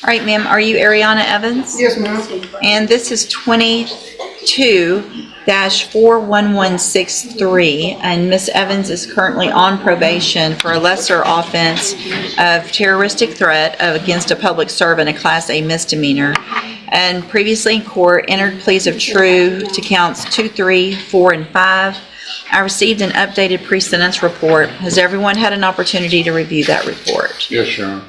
All right, ma'am, are you Ariana Evans? Yes, ma'am. And this is 22-41163, and Miss Evans is currently on probation for a lesser offense of terroristic threat against a public servant, a Class A misdemeanor, and previously in court entered pleas of true to counts 2, 3, 4, and 5. I received an updated pre-sentence report. Has everyone had an opportunity to review that report? Yes, Your Honor.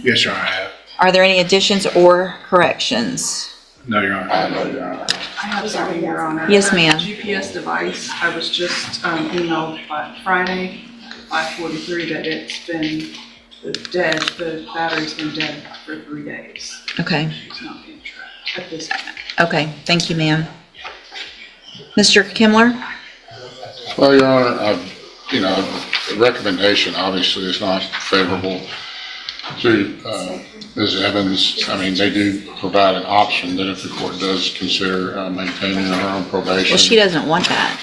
Yes, Your Honor, I have. Are there any additions or corrections? No, Your Honor. I have, Your Honor. I have something, Your Honor. Yes, ma'am. GPS device, I was just emailed by Friday, 5:43, that it's been dead, the battery's been dead for 3 days. Okay. It's not being tracked at this point. Okay, thank you, ma'am. Mr. Kimler? Well, Your Honor, the recommendation obviously is not favorable to Ms. Evans. I mean, they do provide an option that if the court does consider maintaining her own probation. Well, she doesn't want that.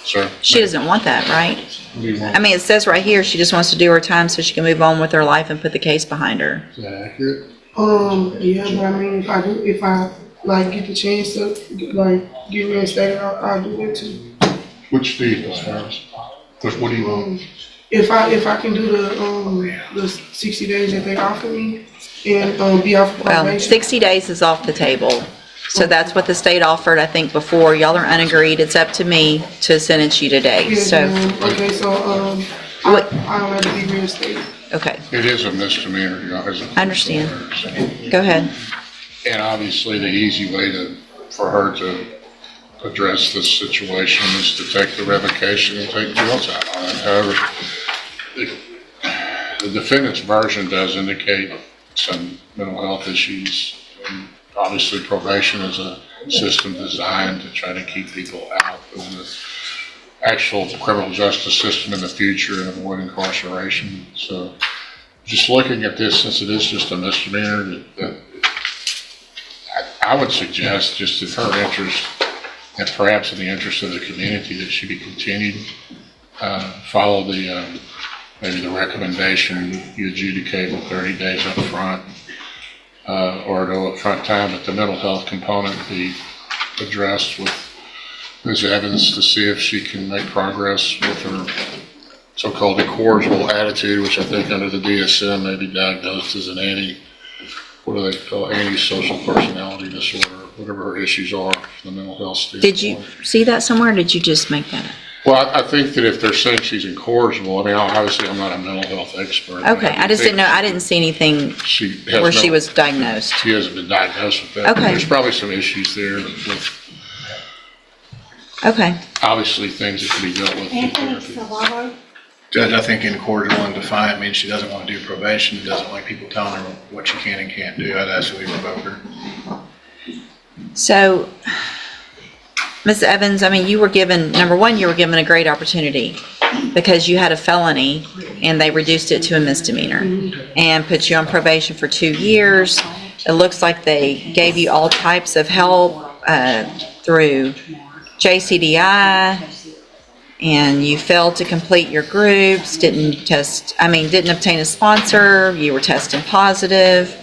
Sir? She doesn't want that, right? What do you want? I mean, it says right here, she just wants to do her time so she can move on with her life and put the case behind her. Is that accurate? Yeah, but I mean, if I like get the chance to like get reinstated, I'll do it too. Which deed, as far as? What do you want? If I can do the 60 days that they offer me and be off Well, probation. 60 days is off the table. So that's what the state offered, I think, before. Y'all are unagreed. It's up to me to sentence you today, Yes, so, ma'am. Okay, so What- I'll let it be reinstated. okay, It is a misdemeanor, Your Honor. I understand. Go ahead. And obviously, the easy way for her to address this situation is to take the revocation and take jail time on it. However, the defendant's version does indicate some mental health issues. And obviously, probation is a system designed to try to keep people out of the actual criminal justice system in the future and avoid incarceration. So just looking at this, since it is just a misdemeanor, I would suggest, just in her interest, and perhaps in the interest of the community, that she be continued, follow maybe the recommendation, you adjudicate with 30 days up front, or no upfront time, but the mental health component be addressed with Ms. Evans to see if she can make progress with her so-called incorrigible attitude, which I think under the DSM may be diagnosed as an antisocial personality disorder, whatever her issues are from the mental health standpoint. Did you see that somewhere, or did you just make that up? Well, I think that if they're saying she's incorrigible, I mean, obviously, I'm not a mental health expert. Okay, I just didn't know, I didn't see anything where she was diagnosed. She hasn't been diagnosed with that. Okay. There's probably some issues there with, Okay, obviously, things that can be dealt with in therapy. Judge, I think incorrigible and defiant means she doesn't want to do probation, doesn't like people telling her what she can and can't do. I'd ask that we revoke her. so, Ms. Evans, I mean, you were given, number one, you were given a great opportunity because you had a felony and they reduced it to a misdemeanor and put you on probation for 2 years. It looks like they gave you all types of help through JCDI, and you failed to complete your groups, didn't obtain a sponsor, you were testing positive,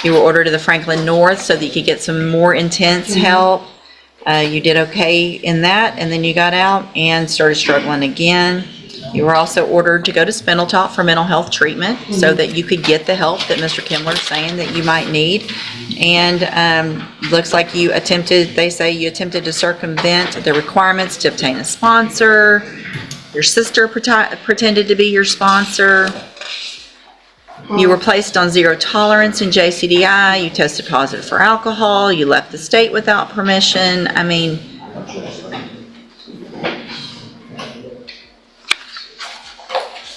you were ordered to the Franklin North so that you could get some more intense help. You did okay in that, and then you got out and started struggling again. You were also ordered to go to Spindletop for mental health treatment so that you could get the help that Mr. Kimler is saying that you might need. And looks like they say you attempted to circumvent the requirements to obtain a sponsor. Your sister pretended to be your sponsor. You were placed on zero tolerance in JCDI. You tested positive for alcohol. You left the state without permission. I mean,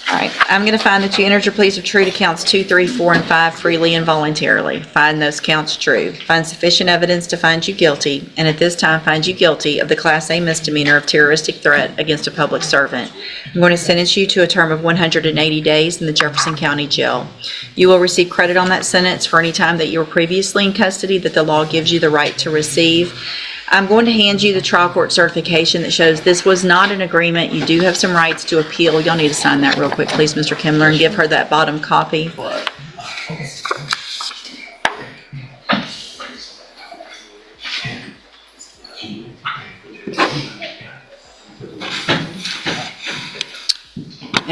all right, I'm going to find that you entered your pleas of true to counts 2, 3, 4, and 5 freely and voluntarily. Find those counts true. Find sufficient evidence to find you guilty, and at this time find you guilty of the Class A misdemeanor of terroristic threat against a public servant. I'm going to sentence you to a term of 180 days in the Jefferson County Jail. You will receive credit on that sentence for any time that you were previously in custody that the law gives you the right to receive. I'm going to hand you the trial court certification that shows this was not an agreement. You do have some rights to appeal. Y'all need to sign that real quick, please, Mr. Kimler, and give her that bottom copy.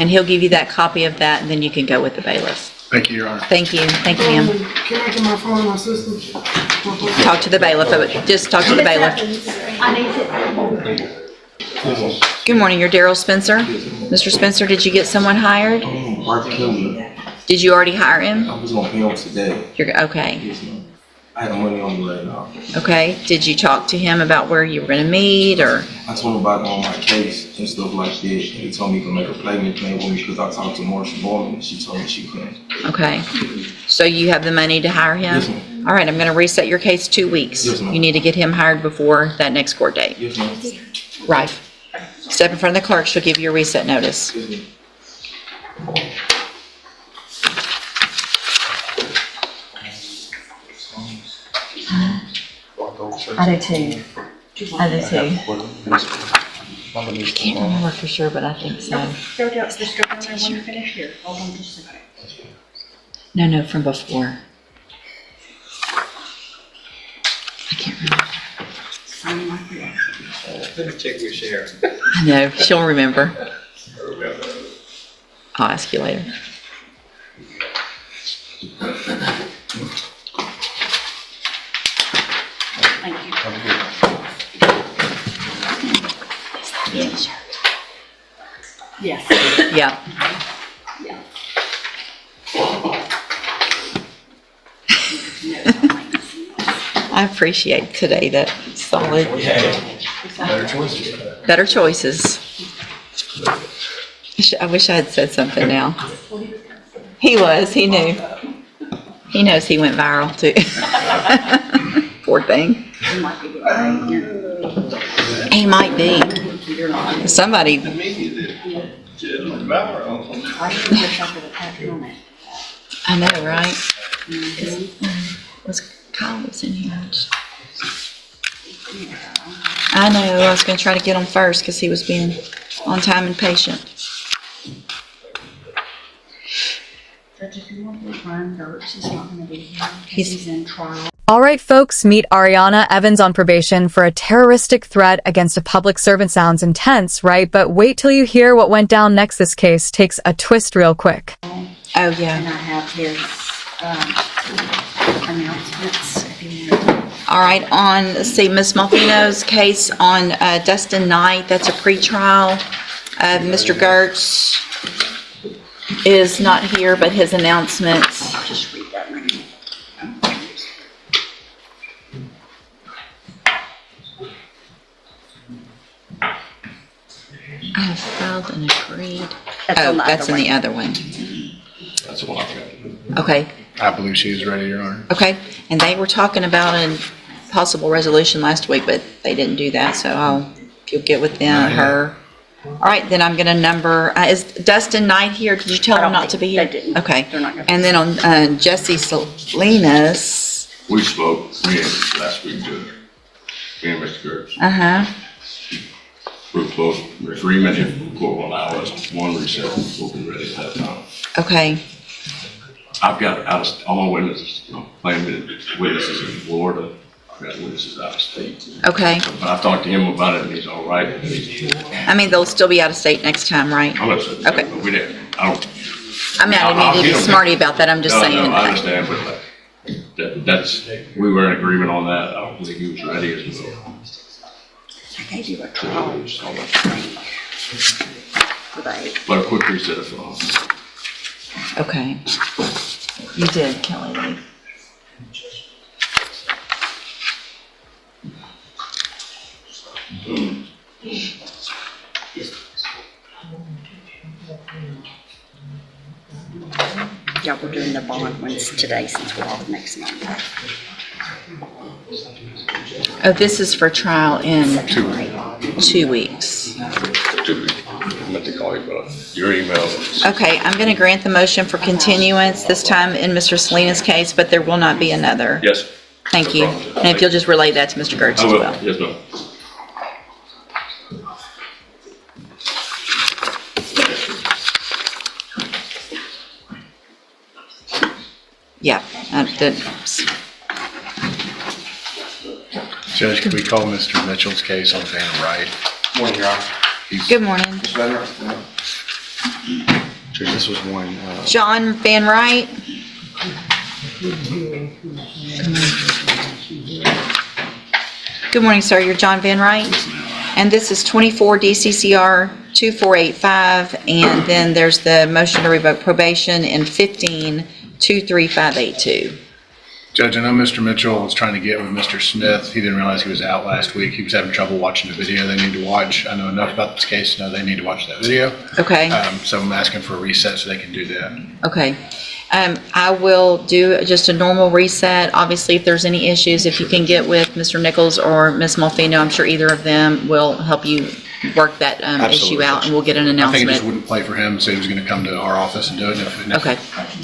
And he'll give you that copy of that, and then you can go with the bailiff. Thank you, Your Honor. Thank you, ma'am. Can I get my phone and my system? Talk to the bailiff, just talk to the bailiff. Good morning, you're Daryl Spencer. Mr. Spencer, did you get someone hired? Mark Kelly. Did you already hire him? I was gonna pay him today. Okay, Yes, ma'am. I had the money on me right now. okay. Did you talk to him about where you were gonna meet, or? I told him about my case and stuff like that. He told me he could make a payment plan with me because I talked to Marcia Borman and she told me she couldn't. Okay, so you have the money to hire him? Yes, ma'am. All right, I'm gonna reset your case 2 weeks. Yes, ma'am. You need to get him hired before that next court date. Yes, ma'am. Right. Step in front of the clerk, she'll give you a reset notice. Yes, ma'am. I do too. I do too. Can't remember for sure, but I think so. No, from before. I can't remember. Check with Sharon. I know, she'll remember. I'll ask you later. Yes. Yeah. I appreciate today that solid. Better choices. I wish I had said something now. He knew. He knows he went viral too. Poor thing. He might be. Somebody. I know, right? Kyle was in here. I know, I was going to try to get him first because he was being on time and patient. Judge, if you want to run, Gertz is not going to be here because he's in trial. All right, folks, meet Ariana Evans on probation for a terroristic threat against a public servant. Sounds intense, right? But wait till you hear what went down next. This case takes a twist real quick. Oh, And yeah. I have his announcements if you want to. All right, on, let's see, Ms. Malfino's case on Dustin Knight, that's a pretrial. Mr. Gertz is not here, but his announcements. Just read that one. I have filed and agreed. That's Oh, on the that's other in the one. other one. That's the one I've got. Okay, I believe she is ready, Your Honor. okay. And they were talking about a possible resolution last week, but they didn't do that, so if you'll get with them, her. All right, then I'm gonna number, is Dustin Knight here? Did you tell I him don't not to think be here? they didn't. Okay. They're not gonna- And then on Jesse Salinas, We spoke, last week, me and Mr. Gertz. uh-huh, We're close, agreement, if court will allow us one recess, we'll be ready at that time. okay, I've got all my witnesses, claiming witnesses in Florida, I've got witnesses out of state. okay. But I've talked to him about it, and he's all right. I mean, they'll still be out of state next time, right? I'm not saying, Okay. but we didn't, I don't. I mean, I didn't mean to be I'll- smarty about that, I'm just saying. No, I understand, but we were in agreement on that, I don't think he was ready as well. I gave you a trial for that. But a quick reset of, Okay. You did, Kelly Lee. Yeah, we're doing the bond ones today since we're off next month. Oh, this is for trial in 2 weeks. I meant to call you, but your email. Okay, I'm going to grant the motion for continuance, this time in Mr. Salinas' case, but there will not be another. Yes. Thank you. And if you'll just relay that to Mr. Gertz I as will, well. yes, ma'am. Yeah. Judge, could we call Mr. Mitchell's case on Van Wright? Morning, Your Honor. Good morning. Mr. Vedder? Judge, this was one, John Van Wright? Good morning, sir. You're John Van Wright? And this is 24 DCCR 2485, and then there's the motion to revoke probation in 15 23582. Judge, I know Mr. Mitchell was trying to get with Mr. Smith. He didn't realize he was out last week. He was having trouble watching the video they need to watch. I know enough about this case to know they need to watch that video. Okay. So I'm asking for a reset so they can do that. Okay. I will do just a normal reset. Obviously, if there's any issues, if you can get with Mr. Nichols or Ms. Malfino, I'm sure either of them will help you work that issue Absolutely. out, and we'll get an I think it announcement. just wouldn't play for him, so he was going to come to our office and do it. Okay.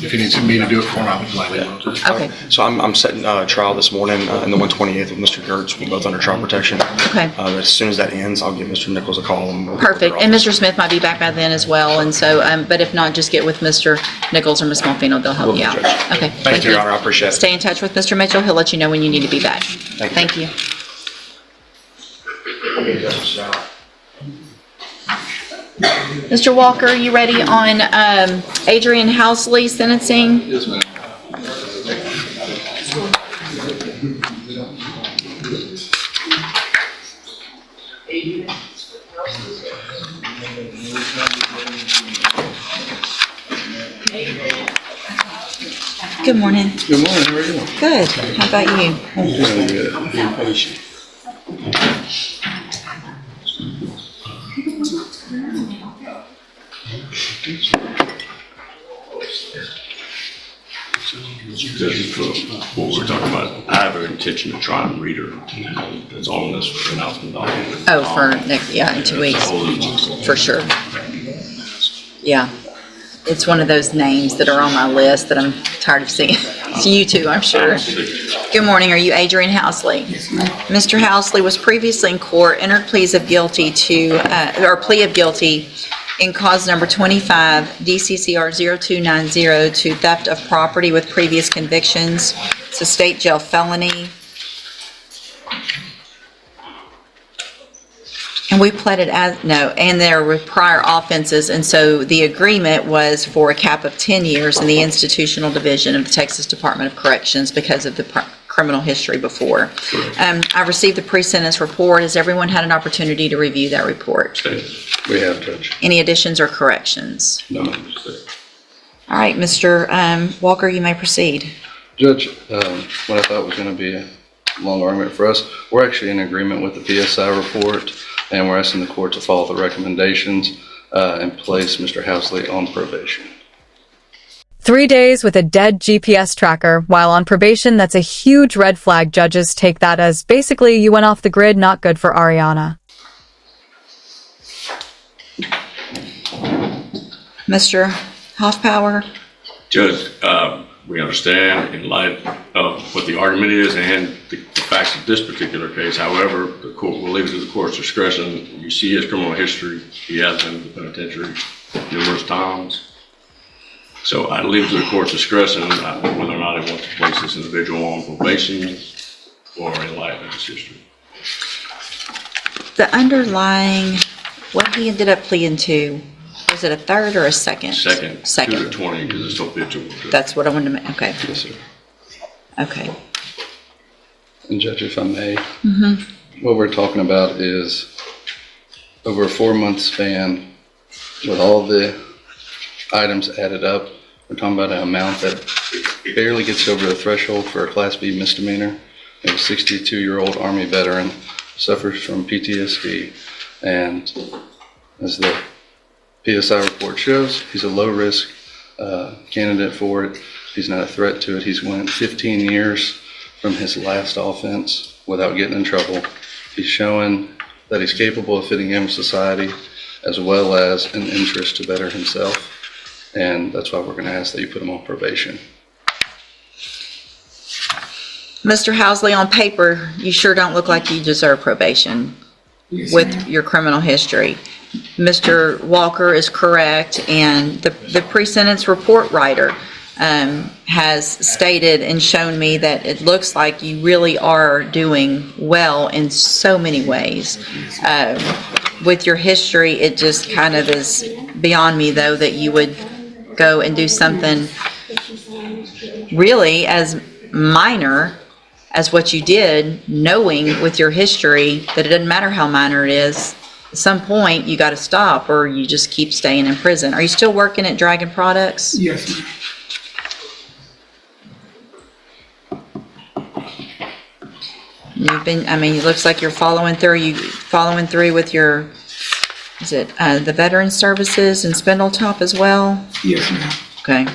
If he needs me to do it for him, I would gladly will do it. Okay. so I'm setting trial this morning in the 128th with Mr. Gertz. We're both under trial protection. Okay. As soon as that ends, I'll give Mr. Nichols a call. And we'll Perfect. And Mr. Smith might be back by then as well, and so, but if not, just get with Mr. Nichols or Ms. Malfino, they'll help you out. Okay. Thank you, Your Honor. I appreciate it. Stay in touch with Mr. Mitchell. He'll let you know when you need to be back. Thank you. Mr. Walker, are you ready on Adrien Hley sentencing? Yes, ma'am. Good morning. Good morning, how are you? Good. How about you? Doing good. Being patient. Just for what we're talking about, I have an intention to try and read her. That's on this announcement document. Oh, for next, yeah, in 2 weeks, for sure. Yeah. It's one of those names that are on my list that I'm tired of seeing. It's you too, I'm sure. Good morning, are you Adrien Hley? Mr. Hley was previously in court, entered pleas of guilty to, or plea of guilty in cause number 25, DCCR 0290, to theft of property with previous convictions. It's a state jail felony. And we pled it as, no, and there were prior offenses, and so the agreement was for a cap of 10 years in the institutional division of the Texas Department of Corrections because of the criminal history before. I received the pre-sentence report. Has everyone had an opportunity to review that report? We have, Judge. Any additions or corrections? No, All right, Mr. Walker, you may proceed. Judge, what I thought was going to be a long argument for us, we're actually in agreement with the PSI report, and we're asking the court to follow the recommendations and place Mr. Hley on probation. 3 days with a dead GPS tracker while on probation, that's a huge red flag. Judges take that as basically you went off the grid, not good for Ariana. Mr. Hoffpower? Judge, we understand in light of what the argument is and the facts of this particular case. However, the court will leave it to the court's discretion. You see his criminal history. He has been in the penitentiary numerous times. So I leave it to the court's discretion whether or not he wants to place this individual on probation or in light of his history. The underlying, what he ended up pleading to, was it a third or a second? Second. Second. 2 to 20 because it's habitual. That's what I wanted to make, okay. Yes, sir. Okay. And Judge, if I may, what we're talking about is over a 4-month span with all the items added up, we're talking about an amount that barely gets over the threshold for a Class B misdemeanor. A 62-year-old Army veteran suffers from PTSD, and as the PSI report shows, he's a low-risk candidate for it. He's not a threat to it. He's went 15 years from his last offense without getting in trouble. He's showing that he's capable of fitting in with society as well as an interest to better himself. And that's why we're going to ask that you put him on probation. Mr. Hley, on paper, you sure don't look like you deserve probation with your criminal history. Mr. Walker is correct, and the pre-sentence report writer has stated and shown me that it looks like you really are doing well in so many ways. With your history, it just kind of is beyond me, though, that you would go and do something really as minor as what you did, knowing with your history that it doesn't matter how minor it is, at some point you got to stop or you just keep staying in prison. Are you still working at Dragon Products? Yes, ma'am. You've been, I mean, it looks like you're following through. You following through with your, is it the veteran services in Spindletop as well? Yes, ma'am. Okay.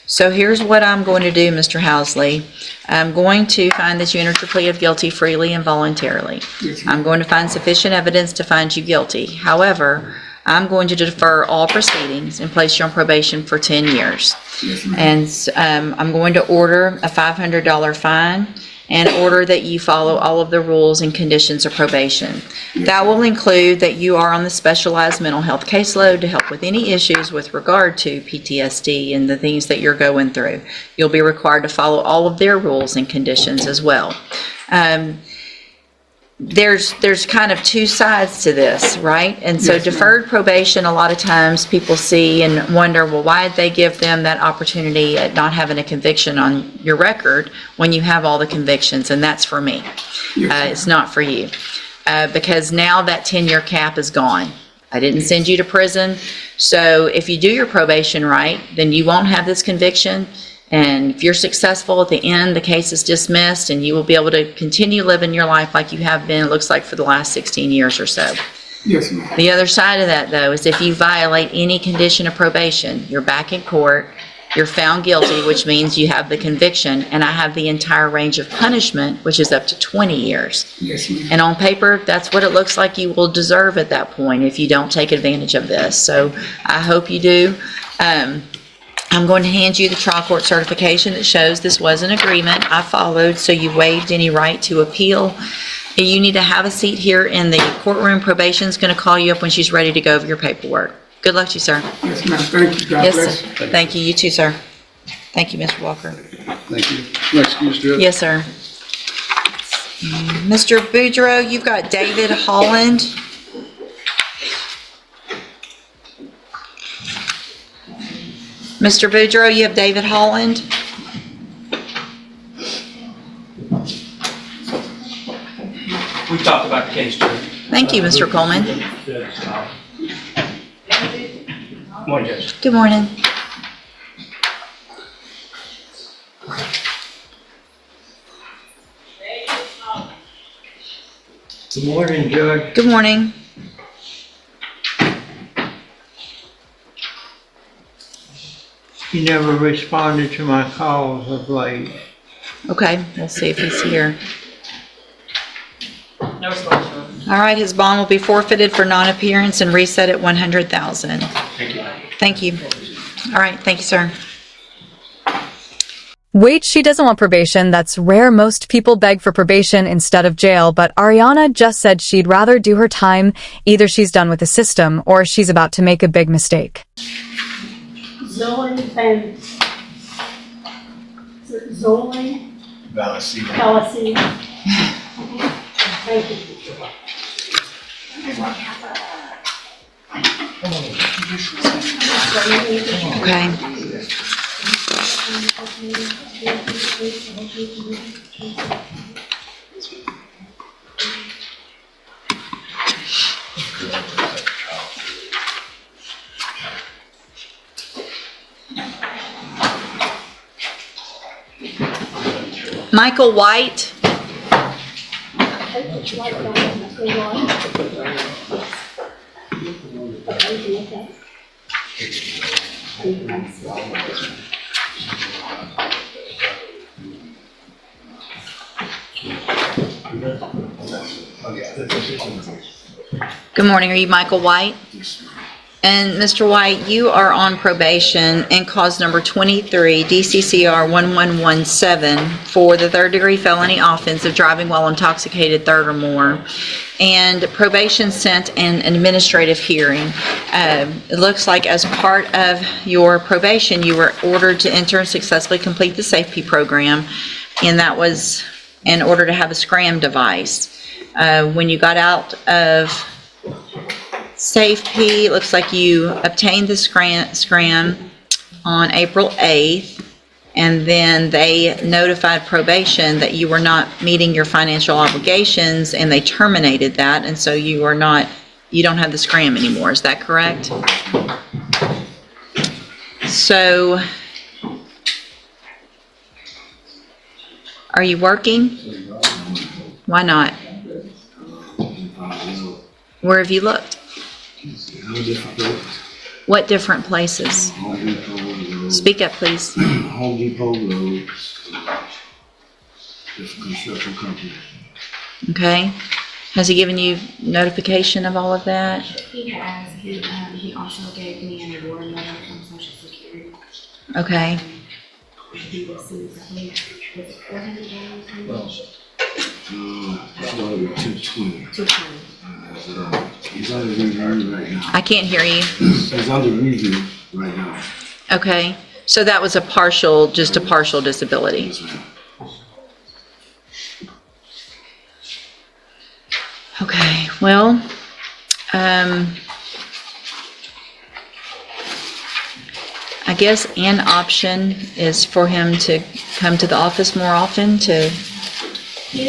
So here's what I'm going to do, Mr. Hley. I'm going to find that you entered your plea of guilty freely and voluntarily. Yes, ma'am. I'm going to find sufficient evidence to find you guilty. However, I'm going to defer all proceedings and place you on probation for 10 years. Yes, ma'am. And I'm going to order a $500 fine and order that you follow all of the rules and conditions of probation. That will include that you are on the specialized mental health caseload to help with any issues with regard to PTSD and the things that you're going through. You'll be required to follow all of their rules and conditions as well. There's kind of two sides to this, right? And so Yes, ma'am. deferred probation, a lot of times people see and wonder, well, why did they give them that opportunity at not having a conviction on your record when you have all the convictions? And that's for me. Yes, ma'am. It's not for you. Because now that 10-year cap is gone. I didn't send you to prison. So if you do your probation right, then you won't have this conviction. And if you're successful at the end, the case is dismissed and you will be able to continue living your life like you have been, it looks like, for the last 16 years or so. Yes, ma'am. The other side of that, though, is if you violate any condition of probation, you're back in court, you're found guilty, which means you have the conviction, and I have the entire range of punishment, which is up to 20 years. Yes, ma'am. And on paper, that's what it looks like you will deserve at that point if you don't take advantage of this. So I hope you do. I'm going to hand you the trial court certification that shows this was an agreement I followed, so you waived any right to appeal. You need to have a seat here in the courtroom. Probation's going to call you up when she's ready to go over your paperwork. Good luck to you, sir. Yes, ma'am. Thank you. God Yes, bless. sir. Thank you. You too, sir. Thank you, Mr. Walker. Thank you. Excuse, Judge. Yes, sir. Mr. Boudreaux, you've got David Holland. Mr. Boudreaux, you have David Holland. We talked about the case, Judge. Thank you, Mr. Coleman. Good morning, Judge. Good morning. Good morning, Judge. Good morning. You never responded to my calls of late. Okay, we'll see if he's here. No response, Your Honor. All right, his bond will be forfeited for non-appearance and reset at $100,000. Thank you. Thank you. All right, thank you, sir. Wait, she doesn't want probation. That's rare. Most people beg for probation instead of jail, but Ariana just said she'd rather do her time. Either she's done with the system or she's about to make a big mistake. Zoe and Zoe Valicino. Thank you. Okay. Michael White. Good morning. Are you Michael White? And Mr. White, you are on probation and cause number 23, DCCR 1117, for the third-degree felony offense of driving while intoxicated, third or more. And probation sent an administrative hearing. It looks like as part of your probation, you were ordered to enter and successfully complete the safety program, and that was in order to have a scram device. When you got out of Safety, it looks like you obtained the scram on April 8th, and then they notified probation that you were not meeting your financial obligations, and they terminated that, and so you don't have the scram anymore. Is that correct? So, are you working? Why not? Where have you looked? What different places? Speak up, please. Home Depot Road, different construction company. Okay. Has he given you notification of all of that? He has. He also gave me an award letter from Social Security. Okay. He received, I think, was it $400? It's gonna be 220. 220. He's under review right now. I can't hear you. He's under review right now. Okay. So that was just a partial disability. Yes, ma'am. Okay. Well, I guess an option is for him to come to the office more often to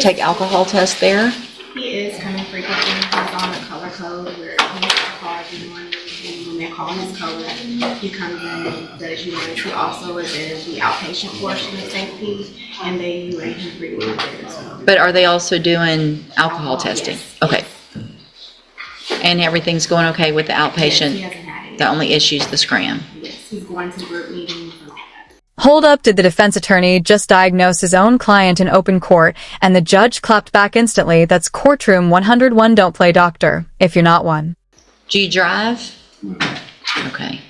take alcohol tests there. He is coming frequently. He's on the color code where he has to call everyone. And when they call his color, he comes in and does UAs. He also is in the outpatient portion of safety, and they UA him frequently there. So. But are they also doing alcohol testing? Yes. Okay. And everything's going okay with the outpatient? Yes, he hasn't had it. The only issue is the scram. Yes, he's going to group meetings and all that. Hold up, did the defense attorney just diagnose his own client in open court, and the judge clapped back instantly? That's Courtroom 101, don't play doctor, if you're not one. Do you drive? Okay.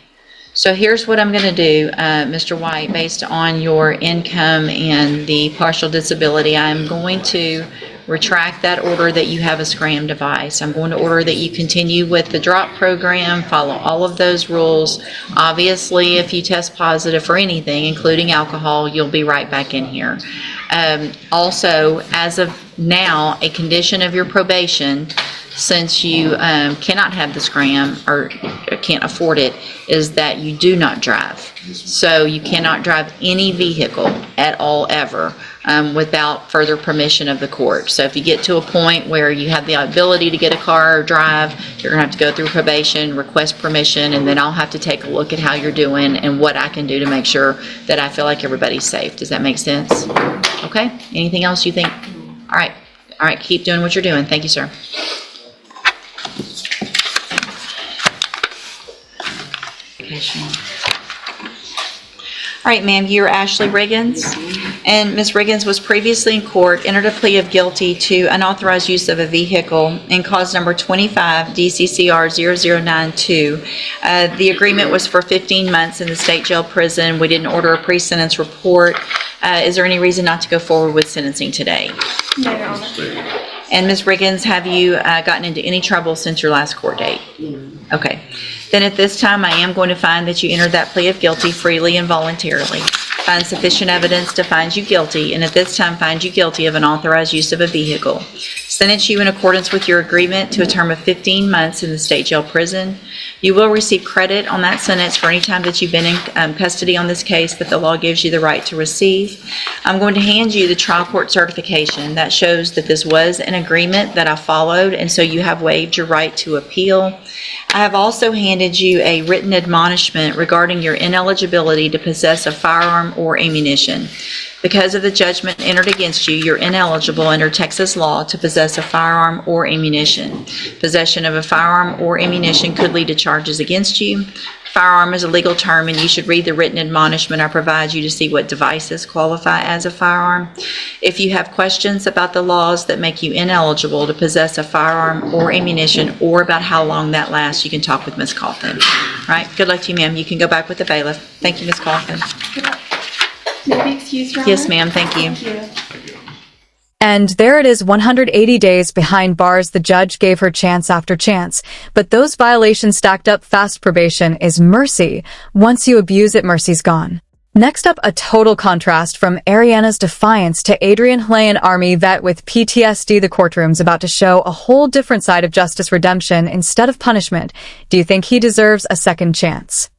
So here's what I'm going to do, Mr. White, based on your income and the partial disability, I'm going to retract that order that you have a scram device. I'm going to order that you continue with the drop program, follow all of those rules. Obviously, if you test positive for anything, including alcohol, you'll be right back in here. Also, as of now, a condition of your probation, since you cannot have the scram or can't afford it, is that you do not drive. So you cannot drive any vehicle at all ever without further permission of the court. So if you get to a point where you have the ability to get a car or drive, you're going to have to go through probation, request permission, and then I'll have to take a look at how you're doing and what I can do to make sure that I feel like everybody's safe. Does that make sense? Okay? Anything else you think? All right. All right. Keep doing what you're doing. Thank you, sir. All right, ma'am, you're Ashley Riggins, and Ms. Riggins was previously in court, entered a plea of guilty to unauthorized use of a vehicle in cause number 25 DCCR 0092. The agreement was for 15 months in the state jail prison. We didn't order a pre-sentence report. Is there any reason not to go forward with sentencing today? No, Your Honor. And Ms. Riggins, have you gotten into any trouble since your last court date? Okay. Then at this time, I am going to find that you entered that plea of guilty freely and voluntarily. Find sufficient evidence to find you guilty, and at this time find you guilty of unauthorized use of a vehicle. Sentence you in accordance with your agreement to a term of 15 months in the state jail prison. You will receive credit on that sentence for any time that you've been in custody on this case that the law gives you the right to receive. I'm going to hand you the trial court certification that shows that this was an agreement that I followed, and so you have waived your right to appeal. I have also handed you a written admonishment regarding your ineligibility to possess a firearm or ammunition. Because of the judgment entered against you, you're ineligible under Texas law to possess a firearm or ammunition. Possession of a firearm or ammunition could lead to charges against you. Firearm is a legal term, and you should read the written admonishment I provide you to see what devices qualify as a firearm. If you have questions about the laws that make you ineligible to possess a firearm or ammunition, or about how long that lasts, you can talk with Ms. Coffin. All right, good luck to you, ma'am. You can go back with the bailiff. Thank you, Ms. Coffin. May I be excused, Your Honor? Yes, ma'am, thank you. Thank you. And there it is, 180 days behind bars. The judge gave her chance after chance. But those violations stacked up fast. Probation is mercy. Once you abuse it, mercy's gone. Next up, a total contrast from Ariana's defiance to Adrien Hley, an Army vet with PTSD. The courtroom's about to show a whole different side of justice redemption instead of punishment. Do you think he deserves a second chance?